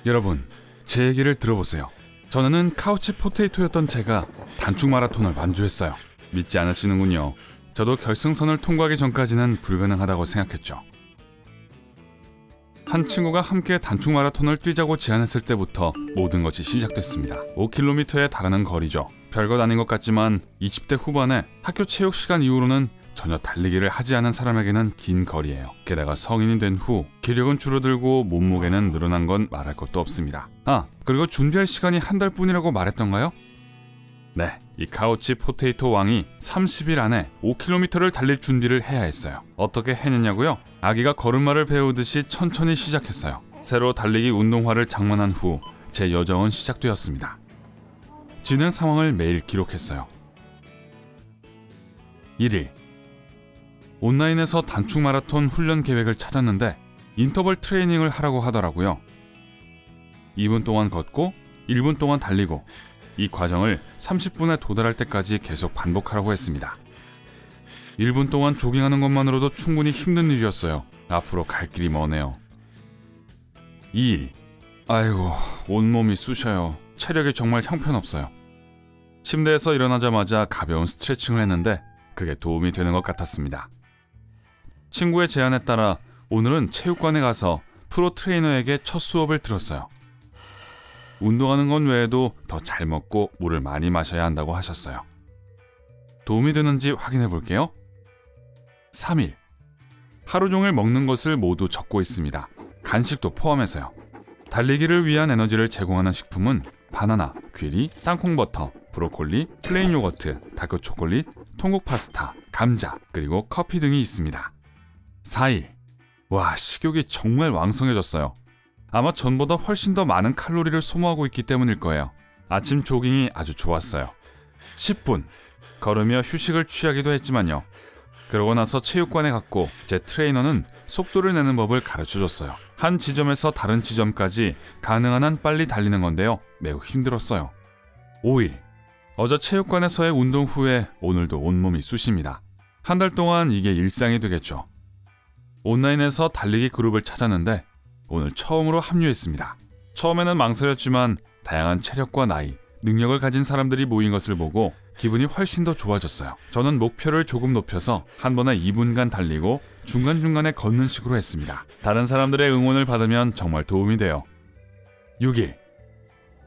여러분, 제 얘기를 들어보세요. 전에는 카우치 포테이토였던 제가 단축 마라톤을 완주했어요. 믿지 않으시는군요. 저도 결승선을 통과하기 전까지는 불가능하다고 생각했죠. 한 친구가 함께 단축 마라톤을 뛰자고 제안했을 때부터 모든 것이 시작됐습니다. 5km에 달하는 거리죠. 별것 아닌 것 같지만 20대 후반에 학교 체육 시간 이후로는 전혀 달리기를 하지 않은 사람에게는 긴 거리예요. 게다가 성인이 된 후 기력은 줄어들고 몸무게는 늘어난 건 말할 것도 없습니다. 그리고 준비할 시간이 한 달뿐이라고 말했던가요? 네, 이 카우치 포테이토 왕이 30일 안에 5km를 달릴 준비를 해야 했어요. 어떻게 해냈냐고요? 아기가 걸음마를 배우듯이 천천히 시작했어요. 새로 달리기 운동화를 장만한 후 제 여정은 시작되었습니다. 진행 상황을 매일 기록했어요. 1일, 온라인에서 단축 마라톤 훈련 계획을 찾았는데 인터벌 트레이닝을 하라고 하더라고요. 2분 동안 걷고 1분 동안 달리고 이 과정을 30분에 도달할 때까지 계속 반복하라고 했습니다. 1분 동안 조깅하는 것만으로도 충분히 힘든 일이었어요. 앞으로 갈 길이 머네요. 2일, 아이고 온몸이 쑤셔요. 체력이 정말 형편없어요. 침대에서 일어나자마자 가벼운 스트레칭을 했는데 그게 도움이 되는 것 같았습니다. 친구의 제안에 따라 오늘은 체육관에 가서 프로 트레이너에게 첫 수업을 들었어요. 운동하는 건 외에도 더 잘 먹고 물을 많이 마셔야 한다고 하셨어요. 도움이 되는지 확인해 볼게요. 3일, 하루 종일 먹는 것을 모두 적고 있습니다. 간식도 포함해서요. 달리기를 위한 에너지를 제공하는 식품은 바나나, 귀리, 땅콩버터, 브로콜리, 플레인 요거트, 다크 초콜릿, 통곡 파스타, 감자, 그리고 커피 등이 있습니다. 4일, 와, 식욕이 정말 왕성해졌어요. 아마 전보다 훨씬 더 많은 칼로리를 소모하고 있기 때문일 거예요. 아침 조깅이 아주 좋았어요. 10분, 걸으며 휴식을 취하기도 했지만요. 그러고 나서 체육관에 갔고 제 트레이너는 속도를 내는 법을 가르쳐줬어요. 한 지점에서 다른 지점까지 가능한 한 빨리 달리는 건데요. 매우 힘들었어요. 5일, 어제 체육관에서의 운동 후에 오늘도 온몸이 쑤십니다. 한 달 동안 이게 일상이 되겠죠. 온라인에서 달리기 그룹을 찾았는데 오늘 처음으로 합류했습니다. 처음에는 망설였지만 다양한 체력과 나이, 능력을 가진 사람들이 모인 것을 보고 기분이 훨씬 더 좋아졌어요. 저는 목표를 조금 높여서 한 번에 2분간 달리고 중간중간에 걷는 식으로 했습니다. 다른 사람들의 응원을 받으면 정말 도움이 돼요. 6일,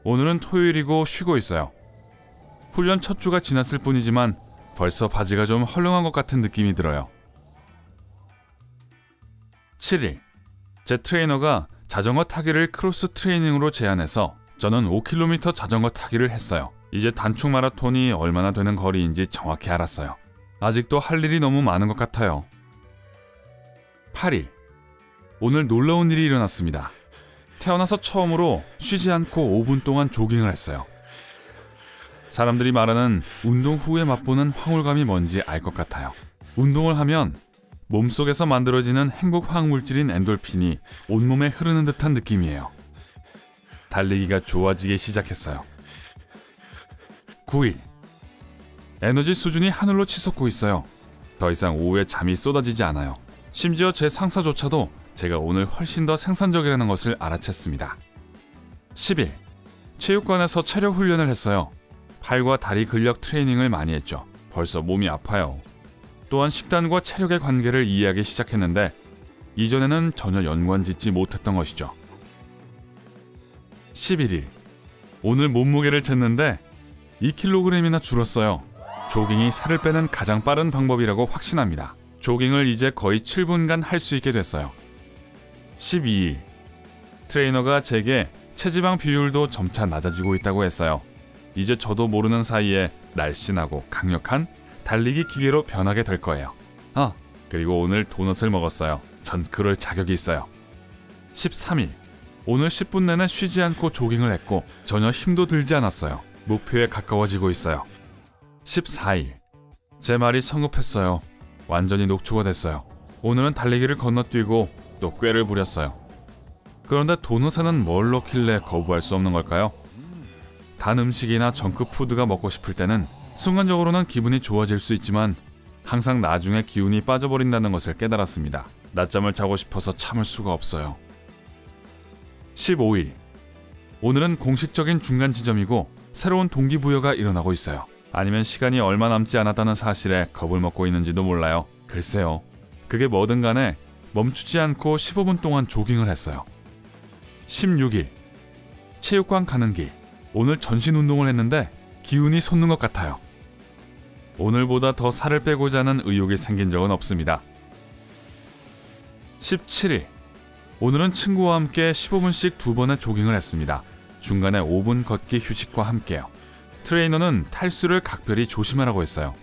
오늘은 토요일이고 쉬고 있어요. 훈련 첫 주가 지났을 뿐이지만 벌써 바지가 좀 헐렁한 것 같은 느낌이 들어요. 7일, 제 트레이너가 자전거 타기를 크로스 트레이닝으로 제안해서 저는 5km 자전거 타기를 했어요. 이제 단축 마라톤이 얼마나 되는 거리인지 정확히 알았어요. 아직도 할 일이 너무 많은 것 같아요. 8일, 오늘 놀라운 일이 일어났습니다. 태어나서 처음으로 쉬지 않고 5분 동안 조깅을 했어요. 사람들이 말하는 운동 후에 맛보는 황홀감이 뭔지 알 것 같아요. 운동을 하면 몸속에서 만들어지는 행복 화학물질인 엔돌핀이 온몸에 흐르는 듯한 느낌이에요. 달리기가 좋아지기 시작했어요. 9일, 에너지 수준이 하늘로 치솟고 있어요. 더 이상 오후에 잠이 쏟아지지 않아요. 심지어 제 상사조차도 제가 오늘 훨씬 더 생산적이라는 것을 알아챘습니다. 10일, 체육관에서 체력 훈련을 했어요. 팔과 다리 근력 트레이닝을 많이 했죠. 벌써 몸이 아파요. 또한 식단과 체력의 관계를 이해하기 시작했는데 이전에는 전혀 연관짓지 못했던 것이죠. 11일, 오늘 몸무게를 쟀는데 2kg이나 줄었어요. 조깅이 살을 빼는 가장 빠른 방법이라고 확신합니다. 조깅을 이제 거의 7분간 할 수 있게 됐어요. 12일, 트레이너가 제게 체지방 비율도 점차 낮아지고 있다고 했어요. 이제 저도 모르는 사이에 날씬하고 강력한 달리기 기계로 변하게 될 거예요. 그리고 오늘 도넛을 먹었어요. 전 그럴 자격이 있어요. 13일, 오늘 10분 내내 쉬지 않고 조깅을 했고 전혀 힘도 들지 않았어요. 목표에 가까워지고 있어요. 14일, 제 말이 성급했어요. 완전히 녹초가 됐어요. 오늘은 달리기를 건너뛰고 또 꾀를 부렸어요. 그런데 도넛에는 뭘 넣길래 거부할 수 없는 걸까요? 단 음식이나 정크푸드가 먹고 싶을 때는 순간적으로는 기분이 좋아질 수 있지만 항상 나중에 기운이 빠져버린다는 것을 깨달았습니다. 낮잠을 자고 싶어서 참을 수가 없어요. 15일, 오늘은 공식적인 중간 지점이고 새로운 동기부여가 일어나고 있어요. 아니면 시간이 얼마 남지 않았다는 사실에 겁을 먹고 있는지도 몰라요. 글쎄요. 그게 뭐든 간에 멈추지 않고 15분 동안 조깅을 했어요. 16일. 체육관 가는 길. 오늘 전신 운동을 했는데 기운이 솟는 것 같아요. 오늘보다 더 살을 빼고자 하는 의욕이 생긴 적은 없습니다. 17일. 오늘은 친구와 함께 15분씩 2번의 조깅을 했습니다. 중간에 5분 걷기 휴식과 함께요. 트레이너는 탈수를 각별히 조심하라고 했어요.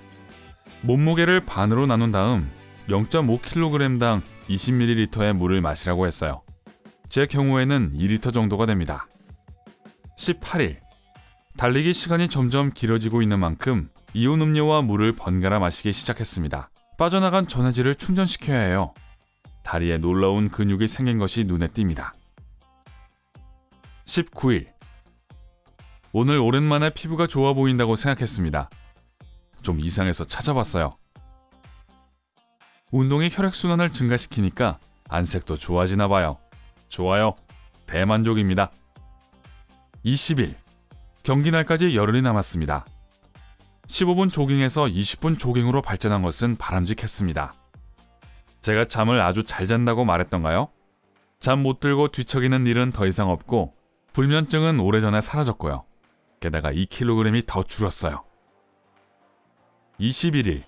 몸무게를 반으로 나눈 다음 0.5kg당 20ml의 물을 마시라고 했어요. 제 경우에는 2리터 정도가 됩니다. 18일. 달리기 시간이 점점 길어지고 있는 만큼 이온 음료와 물을 번갈아 마시기 시작했습니다. 빠져나간 전해질을 충전시켜야 해요. 다리에 놀라운 근육이 생긴 것이 눈에 띕니다. 19일. 오늘 오랜만에 피부가 좋아 보인다고 생각했습니다. 좀 이상해서 찾아봤어요. 운동이 혈액순환을 증가시키니까 안색도 좋아지나 봐요. 좋아요. 대만족입니다. 20일. 경기 날까지 열흘이 남았습니다. 15분 조깅에서 20분 조깅으로 발전한 것은 바람직했습니다. 제가 잠을 아주 잘 잔다고 말했던가요? 잠 못 들고 뒤척이는 일은 더 이상 없고 불면증은 오래전에 사라졌고요. 게다가 2kg이 더 줄었어요. 21일.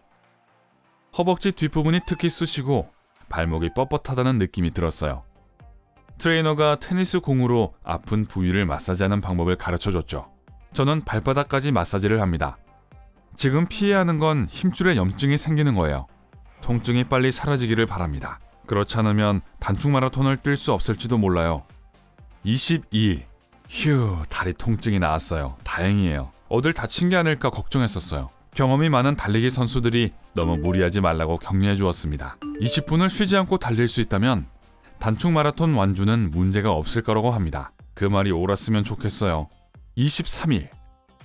허벅지 뒷부분이 특히 쑤시고 발목이 뻣뻣하다는 느낌이 들었어요. 트레이너가 테니스 공으로 아픈 부위를 마사지하는 방법을 가르쳐줬죠. 저는 발바닥까지 마사지를 합니다. 지금 피해야 하는 건 힘줄에 염증이 생기는 거예요. 통증이 빨리 사라지기를 바랍니다. 그렇지 않으면 단축 마라톤을 뛸 수 없을지도 몰라요. 22일. 휴, 다리 통증이 나았어요. 다행이에요. 어딜 다친 게 아닐까 걱정했었어요. 경험이 많은 달리기 선수들이 너무 무리하지 말라고 격려해 주었습니다. 20분을 쉬지 않고 달릴 수 있다면 단축 마라톤 완주는 문제가 없을 거라고 합니다. 그 말이 옳았으면 좋겠어요. 23일.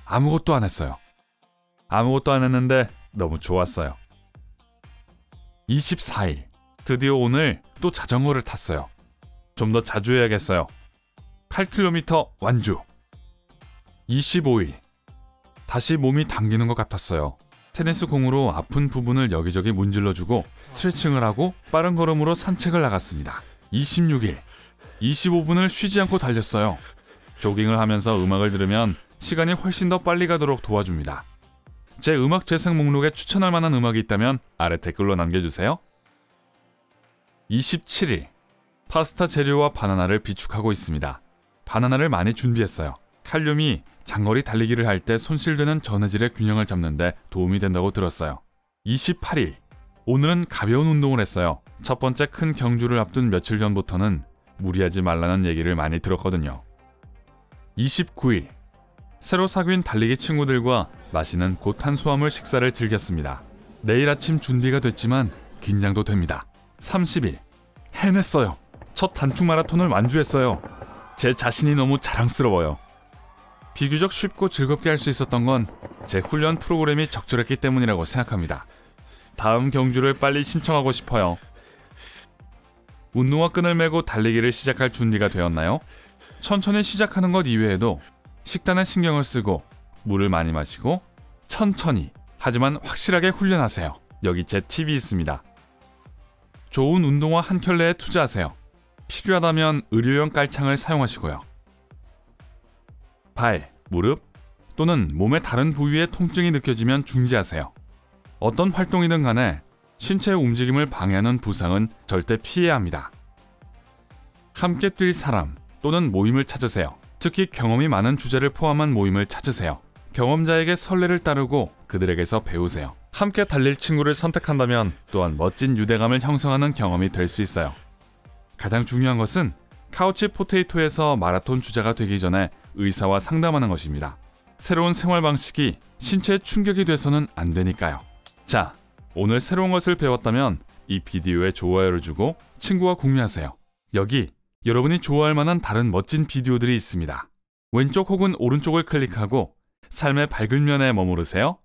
아무것도 안 했어요. 아무것도 안 했는데 너무 좋았어요. 24일. 드디어 오늘 또 자전거를 탔어요. 좀 더 자주 해야겠어요. 8km 완주. 25일. 다시 몸이 당기는 것 같았어요. 테니스 공으로 아픈 부분을 여기저기 문질러주고 스트레칭을 하고 빠른 걸음으로 산책을 나갔습니다. 26일. 25분을 쉬지 않고 달렸어요. 조깅을 하면서 음악을 들으면 시간이 훨씬 더 빨리 가도록 도와줍니다. 제 음악 재생 목록에 추천할 만한 음악이 있다면 아래 댓글로 남겨주세요. 27일. 파스타 재료와 바나나를 비축하고 있습니다. 바나나를 많이 준비했어요. 칼륨이 장거리 달리기를 할 때 손실되는 전해질의 균형을 잡는 데 도움이 된다고 들었어요. 28일. 오늘은 가벼운 운동을 했어요. 첫 번째 큰 경주를 앞둔 며칠 전부터는 무리하지 말라는 얘기를 많이 들었거든요. 29일. 새로 사귄 달리기 친구들과 맛있는 고탄수화물 식사를 즐겼습니다. 내일 아침 준비가 됐지만 긴장도 됩니다. 30일. 해냈어요. 첫 단축 마라톤을 완주했어요. 제 자신이 너무 자랑스러워요. 비교적 쉽고 즐겁게 할 수 있었던 건 제 훈련 프로그램이 적절했기 때문이라고 생각합니다. 다음 경주를 빨리 신청하고 싶어요. 운동화 끈을 메고 달리기를 시작할 준비가 되었나요? 천천히 시작하는 것 이외에도 식단에 신경을 쓰고 물을 많이 마시고 천천히 하지만 확실하게 훈련하세요. 여기 제 팁이 있습니다. 좋은 운동화 한 켤레에 투자하세요. 필요하다면 의료용 깔창을 사용하시고요. 발, 무릎 또는 몸의 다른 부위에 통증이 느껴지면 중지하세요. 어떤 활동이든 간에 신체의 움직임을 방해하는 부상은 절대 피해야 합니다. 함께 뛸 사람 또는 모임을 찾으세요. 특히 경험이 많은 주제를 포함한 모임을 찾으세요. 경험자에게 선례를 따르고 그들에게서 배우세요. 함께 달릴 친구를 선택한다면 또한 멋진 유대감을 형성하는 경험이 될 수 있어요. 가장 중요한 것은 카우치 포테이토에서 마라톤 주자가 되기 전에 의사와 상담하는 것입니다. 새로운 생활 방식이 신체에 충격이 돼서는 안 되니까요. 자, 오늘 새로운 것을 배웠다면 이 비디오에 좋아요를 주고 친구와 공유하세요. 여기 여러분이 좋아할 만한 다른 멋진 비디오들이 있습니다. 왼쪽 혹은 오른쪽을 클릭하고 삶의 밝은 면에 머무르세요.